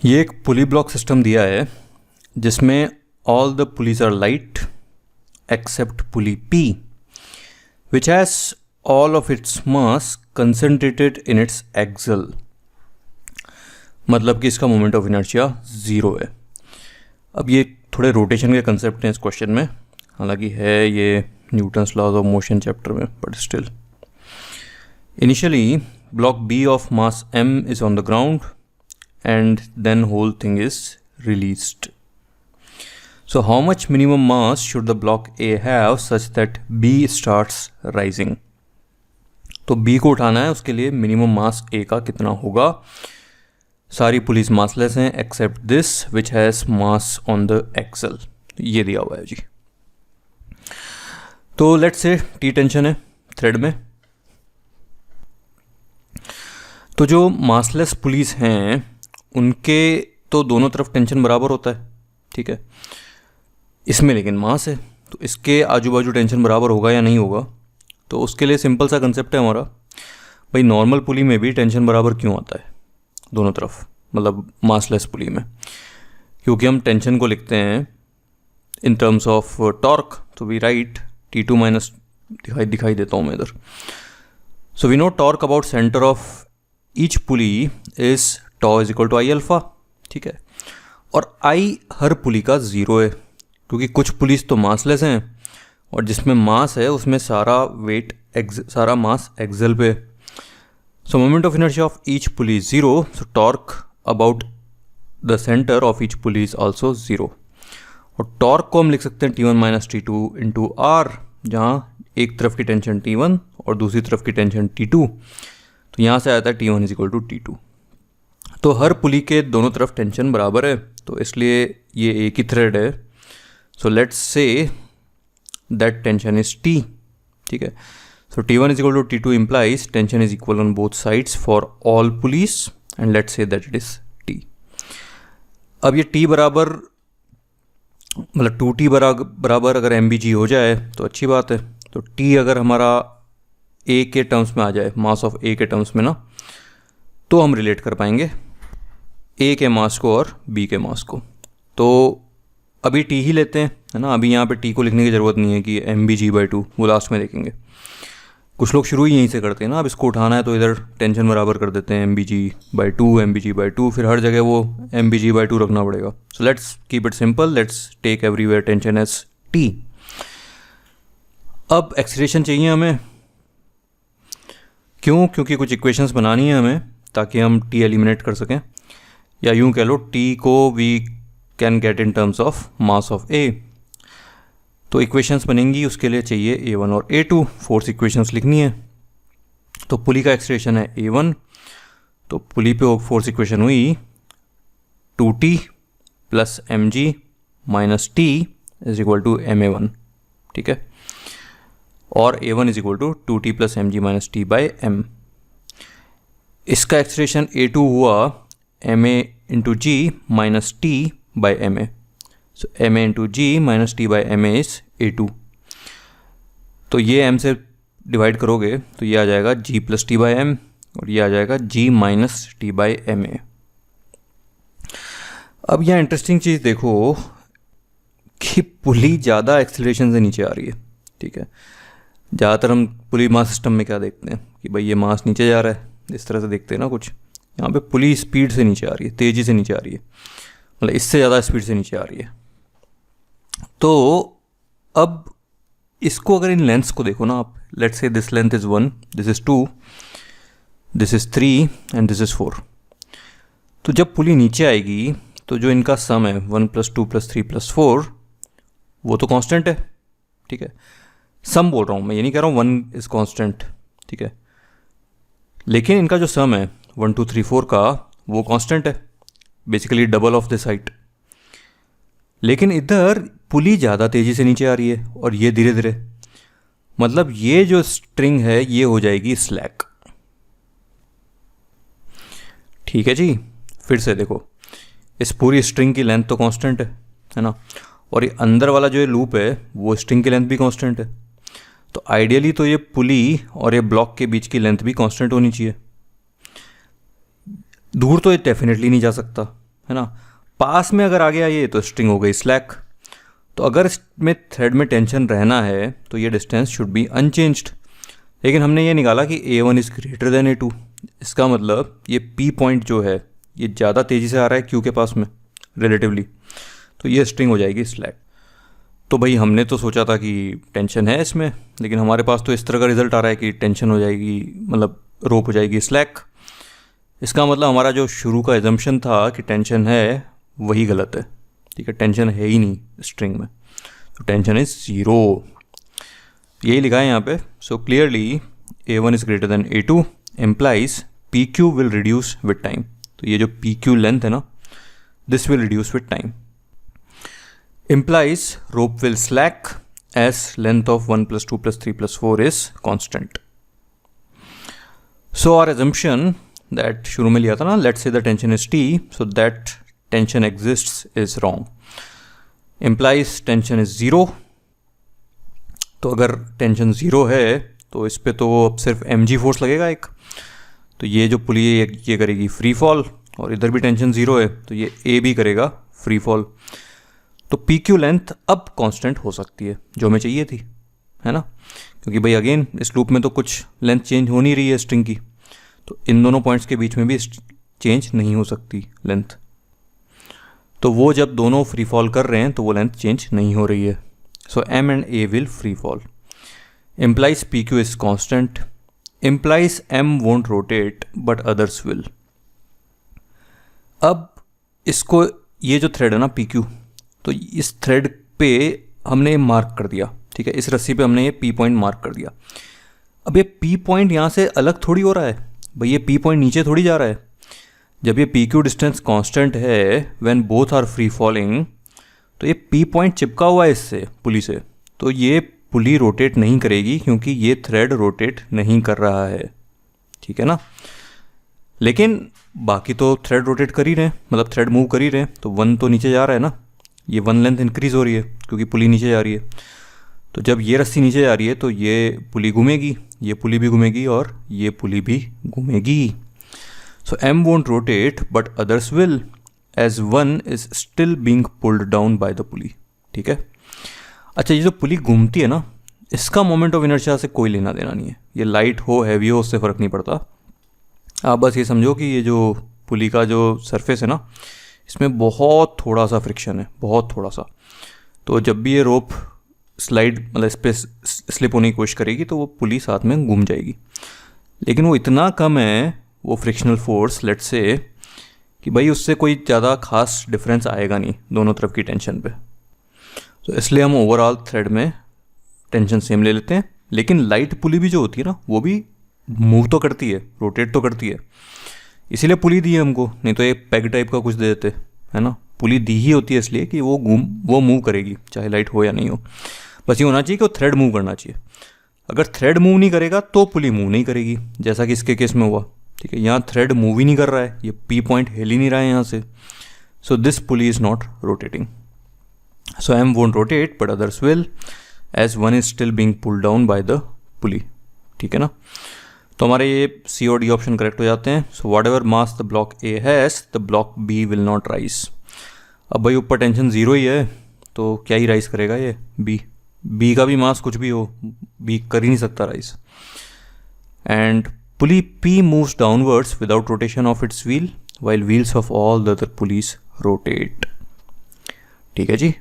ये एक पुली block system दिया है जिसमें all the pulleys are light except pulley P which has all of its mass concentrated in its axle। मतलब कि इसका मोमेंट ऑफ इनर्शिया ज़ीरो है। अब ये थोड़े रोटेशन के कंसेप्ट हैं इस क्वेश्चन में, हालांकि है ये Newton's laws of motion chapter में, but still. Initially block B of mass M is on the ground and then whole thing is released. So how much minimum mass should the block A have such that B starts rising? तो B को उठाना है, उसके लिए minimum mass A का कितना होगा। सारी पुलिस मासलेस हैं except this which has mass on the axle. ये दिया हुआ है जी। तो लेट्स से T टेंशन है थ्रेड में, तो जो मासलेस पुलिस हैं उनके तो दोनों तरफ टेंशन बराबर होता है, ठीक है। इसमें लेकिन मास है तो इसके आजू बाजू टेंशन बराबर होगा या नहीं होगा। तो उसके लिए सिंपल सा कंसेप्ट है हमारा, भाई नॉर्मल पुली में भी टेंशन बराबर क्यों आता है दोनों तरफ, मतलब मासलेस पुली में, क्योंकि हम टेंशन को लिखते हैं इन टर्म्स ऑफ टॉर्क। तो वी राइट T2 माइनस, दिखाई देता हूँ मैं इधर। So we know torque about centre of each pulley is tau is equal to I alpha, ठीक है। और आई हर पुली का ज़ीरो है क्योंकि कुछ पुलिस तो मासलेस हैं और जिसमें मास है उसमें सारा वेट सारा मास एक्सेल पे। सो moment of inertia of each pulley is zero, so torque about the centre of each pulley is also zero. और टॉर्क को हम लिख सकते हैं T1 minus T2 into R, जहाँ एक तरफ की टेंशन T1 और दूसरी तरफ की टेंशन T2। तो यहाँ से आता है T1 is equal to T2। तो हर पुली के दोनों तरफ टेंशन बराबर है, तो इसलिए ये एक ही थ्रेड है। So let's say that tension is T, ठीक है। So T1 is equal to T2 implies tension is equal on both sides for all pulleys and let's say that it is T। अब ये T बराबर मतलब 2T बराबर अगर MBG हो जाए तो अच्छी बात है। तो T अगर हमारा A के टर्म्स में आ जाए, मास ऑफ A के टर्म्स में ना, तो हम रिलेट कर पाएंगे A के मास को और B के मास को। तो अभी T ही लेते हैं, है ना। अभी यहाँ पे T को लिखने की ज़रूरत नहीं है कि MBG/2, वो लास्ट में देखेंगे। कुछ लोग शुरू ही यहीं से करते हैं ना, अब इसको उठाना है तो इधर टेंशन बराबर कर देते हैं MBG/2, फिर हर जगह वो MBG/2 रखना पड़ेगा। So let's keep it simple, let's take everywhere tension as T। अब एक्सीलरेशन चाहिए हमें, क्यों? क्योंकि कुछ इक्वेशंस बनानी है हमें ताकि हम T एलिमिनेट कर सकें, या यूँ कह लो T को we can get in terms of mass of A। तो इक्वेशंस बनेंगी, उसके लिए चाहिए A1 और A2, फोर्स इक्वेशंस लिखनी है। तो पुली का एक्सीलरेशन है A1, तो पुली पे फोर्स इक्वेशन हुई 2T plus mg minus T is equal to ma1, ठीक है। और A1 is equal to 2T plus mg minus T by m। इसका एक्सीलरेशन A2 हुआ ma into G minus T by ma। So ma into G minus T by ma is A2। तो ये m से divide करोगे तो ये आ जाएगा g plus T by m और ये आ जाएगा g minus T by ma। अब यहाँ इंटरेस्टिंग चीज़ देखो कि पुली ज़्यादा एक्सीलरेशन से नीचे आ रही है, ठीक है। ज़्यादातर हम पुली मास सिस्टम में क्या देखते हैं कि भाई ये मास नीचे जा रहा है, इस तरह से देखते हैं ना कुछ। यहाँ पे पुली स्पीड से नीचे आ रही है, तेज़ी से नीचे आ रही है, मतलब इससे ज़्यादा स्पीड से नीचे आ रही है। तो अब इसको अगर इन लेंथ्स को देखो ना आप, let's say this length is 1, this is 2, this is 3 and this is 4। तो जब पुली नीचे आएगी तो जो इनका सम है 1 प्लस 2 प्लस 3 प्लस 4, वो तो कांस्टेंट है, ठीक है। सम बोल रहा हूँ मैं, ये नहीं कह रहा हूँ 1 इज़ कांस्टेंट, ठीक है। लेकिन इनका जो सम है 1 2 3 4 का, वो कांस्टेंट है, basically double of this height. लेकिन इधर पुली ज़्यादा तेज़ी से नीचे आ रही है और ये धीरे धीरे, मतलब ये जो स्ट्रिंग है ये हो जाएगी स्लैक, ठीक है जी। फिर से देखो, इस पूरी स्ट्रिंग की लेंथ तो कांस्टेंट है ना, और ये अंदर वाला जो ये लूप है वो स्ट्रिंग की लेंथ भी कांस्टेंट है। तो आइडियली तो ये पुली और ये ब्लॉक के बीच की लेंथ भी कांस्टेंट होनी चाहिए। दूर तो ये डेफिनेटली नहीं जा सकता, है ना। पास में अगर आ गया ये तो स्ट्रिंग हो गई स्लैक। तो अगर इसमें थ्रेड में टेंशन रहना है तो ये डिस्टेंस शुड बी अनचेंज्ड। लेकिन हमने ये निकाला कि A1 is greater than A2। इसका मतलब ये P पॉइंट जो है ये ज़्यादा तेज़ी से आ रहा है Q के पास में रिलेटिवली, तो ये स्ट्रिंग हो जाएगी स्लैक। तो भाई हमने तो सोचा था कि टेंशन है इसमें, लेकिन हमारे पास तो इस तरह का रिजल्ट आ रहा है कि टेंशन हो जाएगी, मतलब रोप हो जाएगी स्लैक। इसका मतलब हमारा जो शुरू का एजम्पशन था कि टेंशन है वही गलत है। ठीक है, टेंशन है ही नहीं स्ट्रिंग में, तो टेंशन इज 0। यही लिखा है यहाँ पे। So clearly A1 is greater than A2 implies PQ will reduce with time. तो ये जो PQ लेंथ है ना, this will reduce with time. implies rope will slack as length of 1 plus 2 plus 3 plus 4 is constant. So our assumption that शुरू में लिया था ना, let's say the tension is T, so that tension exists is wrong. Implies tension is 0. तो अगर tension 0 है तो इस पे तो अब सिर्फ mg फोर्स लगेगा एक, तो ये जो पुली है ये करेगी फ्री फॉल, और इधर भी टेंशन 0 है तो ये A भी करेगा फ्री फॉल। तो PQ लेंथ अब कांस्टेंट हो सकती है, जो हमें चाहिए थी, है ना, क्योंकि भाई अगेन इस लूप में तो कुछ लेंथ चेंज हो नहीं रही है स्ट्रिंग की, तो इन दोनों पॉइंट्स के बीच में भी चेंज नहीं हो सकती लेंथ। तो वो जब दोनों फ्री फॉल कर रहे हैं तो वो लेंथ चेंज नहीं हो रही है। सो M and A will free fall. Implies PQ is constant. Implies M won't rotate but others will. अब इसको, ये जो थ्रेड है ना PQ, तो इस थ्रेड पे हमने मार्क कर दिया, ठीक है, इस रस्सी पे हमने ये P पॉइंट मार्क कर दिया। अब ये P पॉइंट यहाँ से अलग थोड़ी हो रहा है भाई, ये P पॉइंट नीचे थोड़ी जा रहा है। जब ये PQ डिस्टेंस कांस्टेंट है when both are free falling, तो ये P पॉइंट चिपका हुआ है इससे, पुली से, तो ये पुली रोटेट नहीं करेगी क्योंकि ये थ्रेड रोटेट नहीं कर रहा है, ठीक है ना। लेकिन बाकी तो थ्रेड रोटेट कर ही रहे हैं, मतलब थ्रेड मूव कर ही रहे हैं, तो 1 तो नीचे जा रहा है ना, ये 1 लेंथ इंक्रीज हो रही है क्योंकि पुली नीचे जा रही है। तो जब ये रस्सी नीचे जा रही है तो ये पुली घूमेगी, ये पुली भी घूमेगी और ये पुली भी घूमेगी। So M won't rotate but others will as 1 is still being pulled down by the pulley, ठीक है। अच्छा, ये जो पुली घूमती है ना, इसका मोमेंट ऑफ इनर्शिया से कोई लेना देना नहीं है, ये लाइट हो हैवी हो उससे फ़र्क नहीं पड़ता। आप बस ये समझो कि ये जो पुली का जो सरफेस है ना, इसमें बहुत थोड़ा सा फ्रिक्शन है, बहुत थोड़ा सा। तो जब भी ये रोप स्लाइड, मतलब इस पर स्लिप होने की कोशिश करेगी तो वो पुली साथ में घूम जाएगी, लेकिन वो इतना कम है वो फ्रिक्शनल फोर्स, लेट्स से, कि भाई उससे कोई ज़्यादा खास डिफरेंस आएगा नहीं दोनों तरफ की टेंशन पे। तो इसलिए हम ओवरऑल थ्रेड में टेंशन सेम ले लेते हैं। लेकिन लाइट पुली भी जो होती है ना, वो भी मूव तो करती है, रोटेट तो करती है, इसीलिए पुली दी है हमको, नहीं तो एक पैग टाइप का कुछ दे देते, है ना। पुली दी ही होती है इसलिए कि वो मूव करेगी चाहे लाइट हो या नहीं हो। बस ये होना चाहिए कि वो थ्रेड मूव करना चाहिए। अगर थ्रेड मूव नहीं करेगा तो पुली मूव नहीं करेगी, जैसा कि इसके केस में हुआ, ठीक है। यहाँ थ्रेड मूव ही नहीं कर रहा है, ये P पॉइंट हिल ही नहीं रहा है यहाँ से, so this pulley is not rotating. So M won't rotate but others will as 1 is still being pulled down by the pulley, ठीक है ना। तो हमारे ये C और D ऑप्शन करेक्ट हो जाते हैं। So what ever mass the block A has the block B will not rise. अब भाई ऊपर टेंशन 0 ही है तो क्या ही राइज करेगा ये B का भी मास कुछ भी हो, B कर ही नहीं सकता rise. And pulley P moves downwards without rotation of its wheel while wheels of all the other pulleys rotate, ठीक है जी।